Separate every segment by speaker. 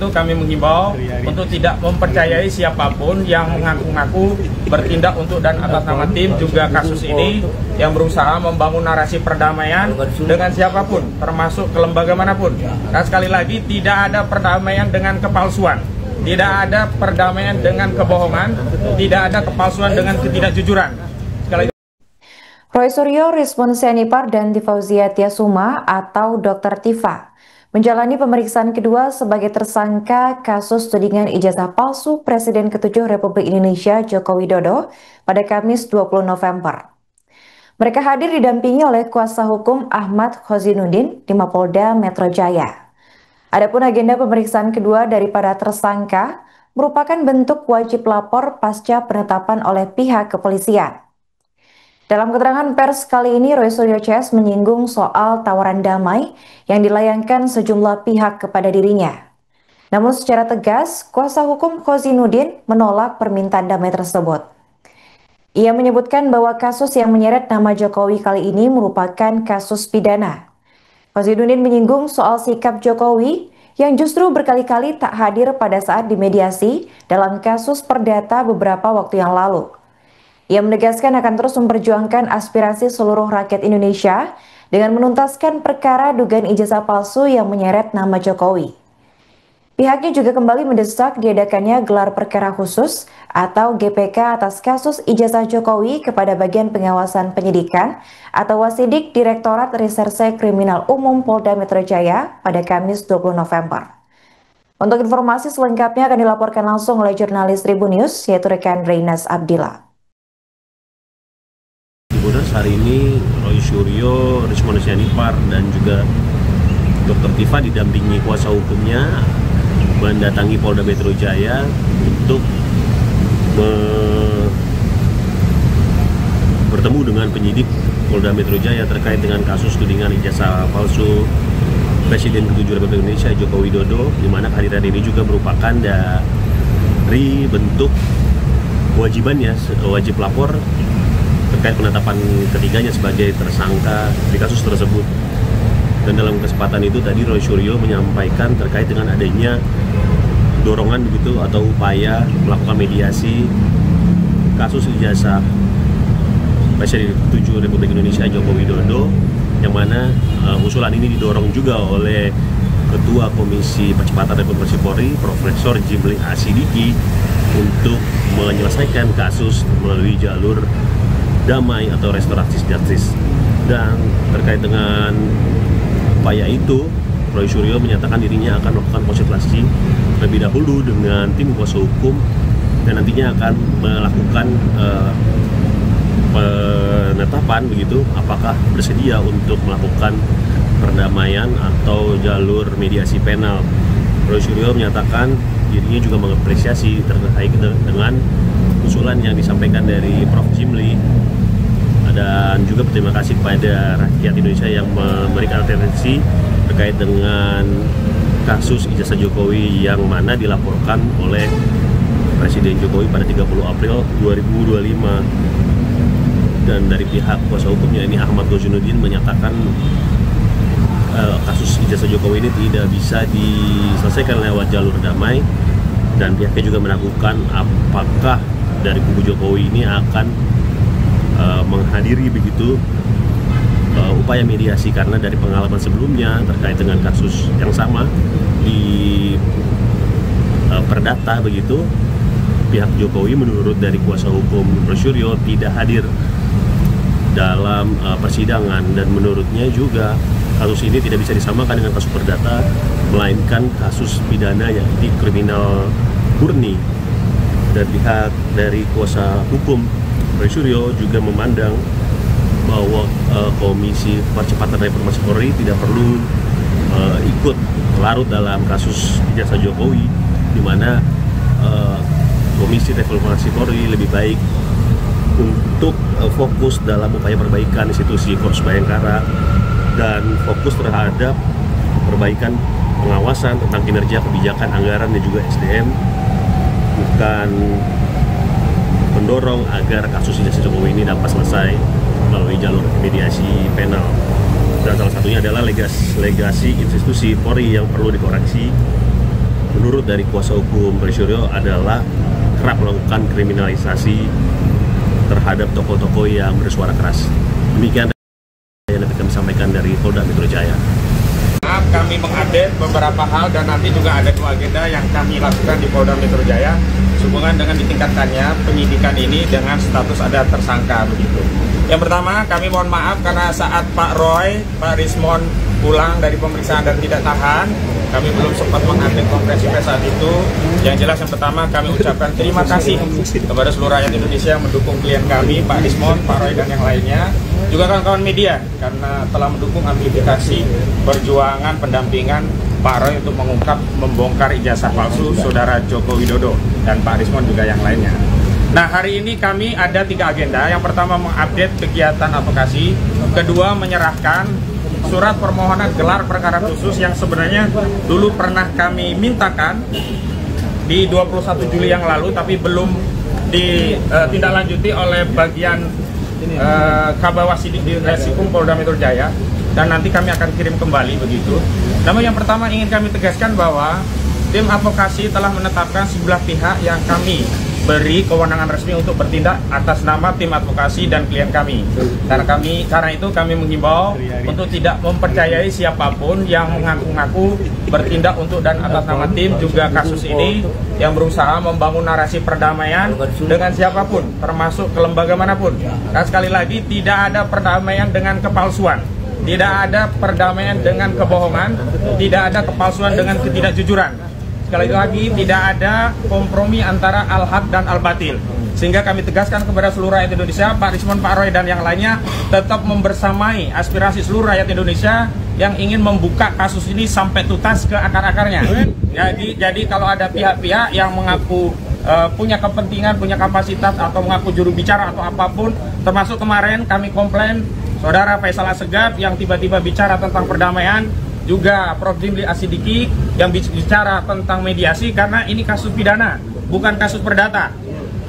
Speaker 1: Itu kami menghimbau untuk tidak mempercayai siapapun yang mengaku-ngaku bertindak untuk dan atas nama tim juga kasus ini yang berusaha membangun narasi perdamaian dengan siapapun, termasuk ke lembaga manapun. Dan sekali lagi, tidak ada perdamaian dengan kepalsuan, tidak ada perdamaian dengan kebohongan, tidak ada kepalsuan dengan ketidakjujuran. Sekali lagi.
Speaker 2: Roy Suryo, Rizwan Sianipar, dan Tifauzia Tiasuma atau Dr. Tifa menjalani pemeriksaan kedua sebagai tersangka kasus tudingan ijazah palsu Presiden ke-7 Republik Indonesia Joko Widodo pada Kamis 20 November. Mereka hadir didampingi oleh kuasa hukum Ahmad Khozinuddin di Mapolda Metro Jaya. Adapun agenda pemeriksaan kedua daripada tersangka merupakan bentuk wajib lapor pasca penetapan oleh pihak kepolisian. Dalam keterangan pers kali ini, Roy Suryo CS menyinggung soal tawaran damai yang dilayangkan sejumlah pihak kepada dirinya. Namun secara tegas, kuasa hukum Khozinuddin menolak permintaan damai tersebut. Ia menyebutkan bahwa kasus yang menyeret nama Jokowi kali ini merupakan kasus pidana. Khozinuddin menyinggung soal sikap Jokowi yang justru berkali-kali tak hadir pada saat dimediasi dalam kasus perdata beberapa waktu yang lalu. Ia menegaskan akan terus memperjuangkan aspirasi seluruh rakyat Indonesia dengan menuntaskan perkara dugaan ijazah palsu yang menyeret nama Jokowi. Pihaknya juga kembali mendesak diadakannya gelar perkara khusus atau GPK atas kasus ijazah Jokowi kepada Bagian Pengawasan Penyidikan atau Wasidik Direktorat Reserse Kriminal Umum Polda Metro Jaya pada Kamis 20 November. Untuk informasi selengkapnya akan dilaporkan langsung oleh jurnalis Tribun News yaitu rekan Reynas Abdillah.
Speaker 3: Hari ini Roy Suryo, Rizwan Sianipar, dan juga Dr. Tifa didampingi kuasa hukumnya mendatangi Polda Metro Jaya untuk bertemu dengan penyidik Polda Metro Jaya terkait dengan kasus tudingan ijazah palsu Presiden ke-7 Republik Indonesia Joko Widodo, di mana kehadiran ini juga merupakan dari bentuk kewajibannya, wajib lapor terkait penetapan ketiganya sebagai tersangka di kasus tersebut. Dan dalam kesempatan itu tadi Roy Suryo menyampaikan terkait dengan adanya dorongan begitu atau upaya melakukan mediasi kasus ijazah Presiden ke-7 Republik Indonesia Joko Widodo, yang mana usulan ini didorong juga oleh Ketua Komisi Percepatan Reformasi Polri Profesor Jimli Asidiki untuk menyelesaikan kasus melalui jalur damai atau restoratif justice. Dan terkait dengan upaya itu, Roy Suryo menyatakan dirinya akan melakukan konsultasi terlebih dahulu dengan tim kuasa hukum dan nantinya akan melakukan penetapan begitu apakah bersedia untuk melakukan perdamaian atau jalur mediasi penal. Roy Suryo menyatakan dirinya juga mengapresiasi terkait dengan usulan yang disampaikan dari Prof. Jimli, dan juga berterima kasih kepada rakyat Indonesia yang memberikan atensi terkait dengan kasus ijazah Jokowi yang mana dilaporkan oleh Presiden Jokowi pada 30 April 2025. Dan dari pihak kuasa hukumnya ini Ahmad Khozinuddin menyatakan kasus ijazah Jokowi ini tidak bisa diselesaikan lewat jalur damai, dan pihaknya juga meragukan apakah dari kubu Jokowi ini akan menghadiri begitu upaya mediasi, karena dari pengalaman sebelumnya terkait dengan kasus yang sama di perdata begitu, pihak Jokowi menurut dari kuasa hukum Roy Suryo tidak hadir dalam persidangan, dan menurutnya juga kasus ini tidak bisa disamakan dengan kasus perdata, melainkan kasus pidana yakni kriminal murni. Dan pihak dari kuasa hukum Roy Suryo juga memandang bahwa Komisi Percepatan Reformasi Polri tidak perlu ikut larut dalam kasus ijazah Jokowi, di mana Komisi Reformasi Polri lebih baik untuk fokus dalam upaya perbaikan institusi Korps Bayangkara dan fokus terhadap perbaikan pengawasan tentang kinerja kebijakan anggaran dan juga SDM, bukan mendorong agar kasus ijazah Jokowi ini dapat selesai melalui jalur mediasi penal. Dan salah satunya adalah legasi institusi Polri yang perlu dikoreksi menurut dari kuasa hukum Pak Suryo adalah kerap melakukan kriminalisasi terhadap tokoh-tokoh yang bersuara keras. Demikian yang dapat kami sampaikan dari Polda Metro Jaya.
Speaker 1: Kami mengupdate beberapa hal dan nanti juga ada 2 agenda yang kami lakukan di Polda Metro Jaya sehubungan dengan ditingkatkannya penyidikan ini dengan status ada tersangka begitu. Yang pertama, kami mohon maaf karena saat Pak Roy, Pak Rismon pulang dari pemeriksaan dan tidak tahan, kami belum sempat mengupdate konferensi pers saat itu. Yang jelas yang pertama kami ucapkan terima kasih kepada seluruh rakyat Indonesia yang mendukung klien kami, Pak Rismon, Pak Roy dan yang lainnya. Juga kawan-kawan media karena telah mendukung amplifikasi perjuangan pendampingan Pak Roy untuk mengungkap membongkar ijazah palsu Saudara Joko Widodo dan Pak Rismon juga yang lainnya. Nah, hari ini kami ada 3 agenda. Yang pertama mengupdate kegiatan advokasi, kedua menyerahkan surat permohonan gelar perkara khusus yang sebenarnya dulu pernah kami mintakan di 21 Juli yang lalu tapi belum ditindaklanjuti oleh bagian Kabawasidik di Reskrim Polda Metro Jaya dan nanti kami akan kirim kembali begitu. Namun yang pertama ingin kami tegaskan bahwa tim advokasi telah menetapkan sebelah pihak yang kami beri kewenangan resmi untuk bertindak atas nama tim advokasi dan klien kami. Karena itu kami menghimbau untuk tidak mempercayai siapapun yang mengaku-ngaku bertindak untuk dan atas nama tim juga kasus ini yang berusaha membangun narasi perdamaian dengan siapapun, termasuk ke lembaga manapun. Dan sekali lagi tidak ada perdamaian dengan kepalsuan, tidak ada perdamaian dengan kebohongan, tidak ada kepalsuan dengan ketidakjujuran. Sekali lagi tidak ada kompromi antara al-haq dan al-batil. Sehingga kami tegaskan kepada seluruh rakyat Indonesia, Pak Rismon, Pak Roy dan yang lainnya tetap membersamai aspirasi seluruh rakyat Indonesia yang ingin membuka kasus ini sampai tuntas ke akar-akarnya. Jadi kalau ada pihak-pihak yang mengaku punya kepentingan, punya kapasitas atau mengaku juru bicara atau apapun, termasuk kemarin kami komplain Saudara Faisal Assegaf yang tiba-tiba bicara tentang perdamaian, juga Prof. Jimli Asidiki yang bicara tentang mediasi karena ini kasus pidana, bukan kasus perdata.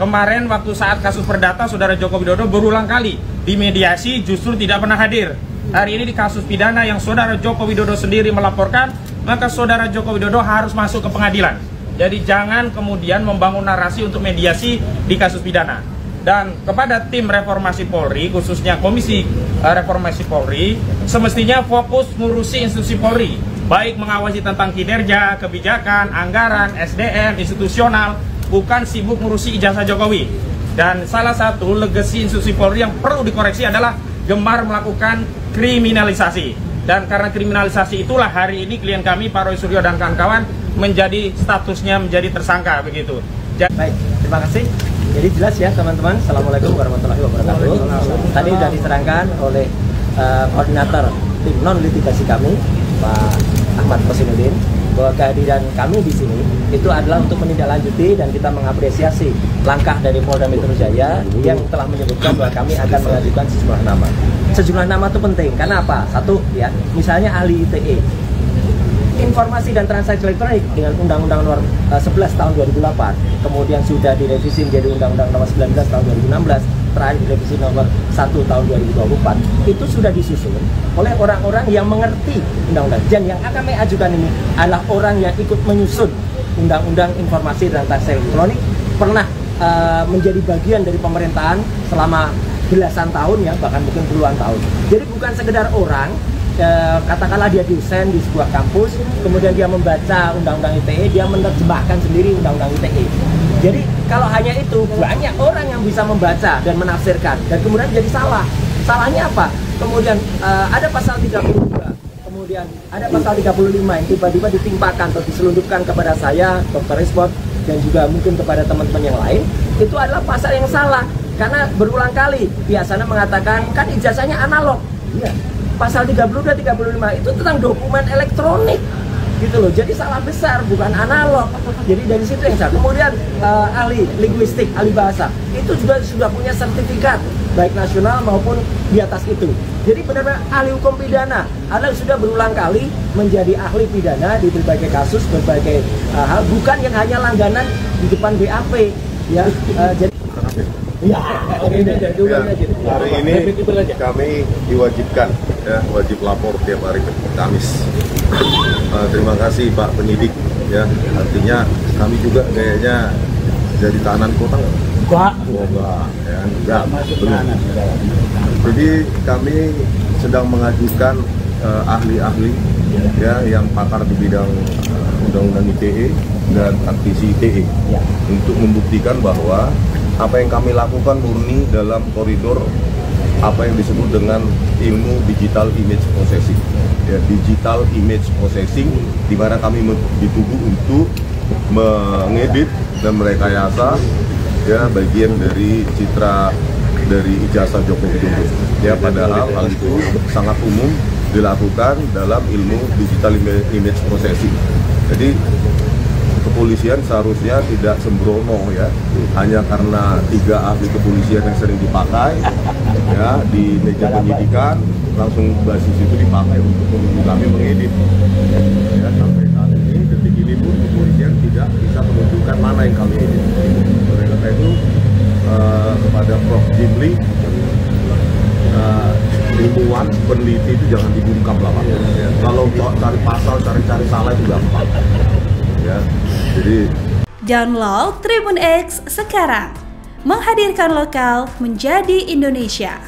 Speaker 1: Kemarin waktu saat kasus perdata, Saudara Joko Widodo berulang kali di mediasi justru tidak pernah hadir. Hari ini di kasus pidana yang Saudara Joko Widodo sendiri melaporkan, maka Saudara Joko Widodo harus masuk ke pengadilan. Jadi jangan kemudian membangun narasi untuk mediasi di kasus pidana. Dan kepada tim reformasi Polri, khususnya Komisi Reformasi Polri, semestinya fokus ngurusi institusi Polri, baik mengawasi tentang kinerja, kebijakan, anggaran, SDM, institusional, bukan sibuk ngurusi ijazah Jokowi. Dan salah satu legasi institusi Polri yang perlu dikoreksi adalah gemar melakukan kriminalisasi. Dan karena kriminalisasi itulah hari ini klien kami, Pak Roy Suryo dan kawan-kawan, menjadi statusnya menjadi tersangka begitu.
Speaker 4: Baik, terima kasih. Jadi jelas ya teman-teman. Assalamualaikum warahmatullahi wabarakatuh. Tadi sudah diterangkan oleh koordinator tim non litigasi kami, Pak Ahmad Kosinudin, bahwa kehadiran kami di sini itu adalah untuk menindaklanjuti dan kita mengapresiasi langkah dari Polda Metro Jaya yang telah menyebutkan bahwa kami akan mengajukan sejumlah nama. Sejumlah nama itu penting karena apa? Satu ya, misalnya ahli ITE. Informasi dan transaksi elektronik dengan Undang-Undang Nomor 11 tahun 2008, kemudian sudah direvisi menjadi Undang-Undang Nomor 19 tahun 2016, terakhir direvisi Nomor 1 tahun 2024. Itu sudah disusun oleh orang-orang yang mengerti undang-undang. Dan yang akan kami ajukan ini adalah orang yang ikut menyusun Undang-Undang Informasi dan Transaksi Elektronik, pernah menjadi bagian dari pemerintahan selama belasan tahun ya, bahkan mungkin puluhan tahun. Jadi bukan sekedar orang katakanlah dia dosen di sebuah kampus, kemudian dia membaca Undang-Undang ITE, dia menerjemahkan sendiri Undang-Undang ITE. Jadi kalau hanya itu, banyak orang yang bisa membaca dan menafsirkan, dan kemudian jadi salah. Salahnya apa? Kemudian ada pasal 32, kemudian ada pasal 35 yang tiba-tiba ditimpakan atau diselundupkan kepada saya, Dr. Rismon, dan juga mungkin kepada teman-teman yang lain. Itu adalah pasal yang salah, karena berulang kali biasanya mengatakan, kan ijazahnya analog. Ya. Pasal 32, 35 itu tentang dokumen elektronik gitu loh, jadi salah besar, bukan analog. Jadi dari situ yang salah. Kemudian ahli linguistik, ahli bahasa itu juga sudah punya sertifikat baik nasional maupun di atas itu. Jadi benar-benar ahli hukum pidana, adalah sudah berulang kali menjadi ahli pidana di berbagai kasus, berbagai hal, bukan yang hanya langganan di depan BAP ya. Jadi
Speaker 5: hari ini kami diwajibkan ya, wajib lapor tiap hari Kamis. Terima kasih Pak penyidik ya artinya kami juga kayaknya jadi tahanan kota enggak ya enggak belum. Jadi kami sedang mengajukan ahli-ahli ya yang pakar di bidang undang-undang ITE dan praktisi ITE untuk membuktikan bahwa apa yang kami lakukan murni dalam koridor apa yang disebut dengan ilmu digital image processing. Ya, digital image processing di mana kami dituduh untuk mengedit dan merekayasa ya bagian dari citra dari ijazah Joko Widodo. Ya, padahal hal itu sangat umum dilakukan dalam ilmu digital image processing. Jadi kepolisian seharusnya tidak sembrono ya, hanya karena 3 ahli kepolisian yang sering dipakai ya di meja penyidikan langsung basis itu dipakai untuk menuduh kami mengedit. Ya, sampai saat ini detik ini pun kepolisian tidak bisa menunjukkan mana yang kami edit. Oleh karena itu kepada Prof. Jimli, ilmuwan, peneliti itu jangan dibungkam lah Pak. Ya, kalau cari pasal, cari salah itu gampang. Ya, jadi
Speaker 6: download Tribun X sekarang, menghadirkan lokal menjadi Indonesia.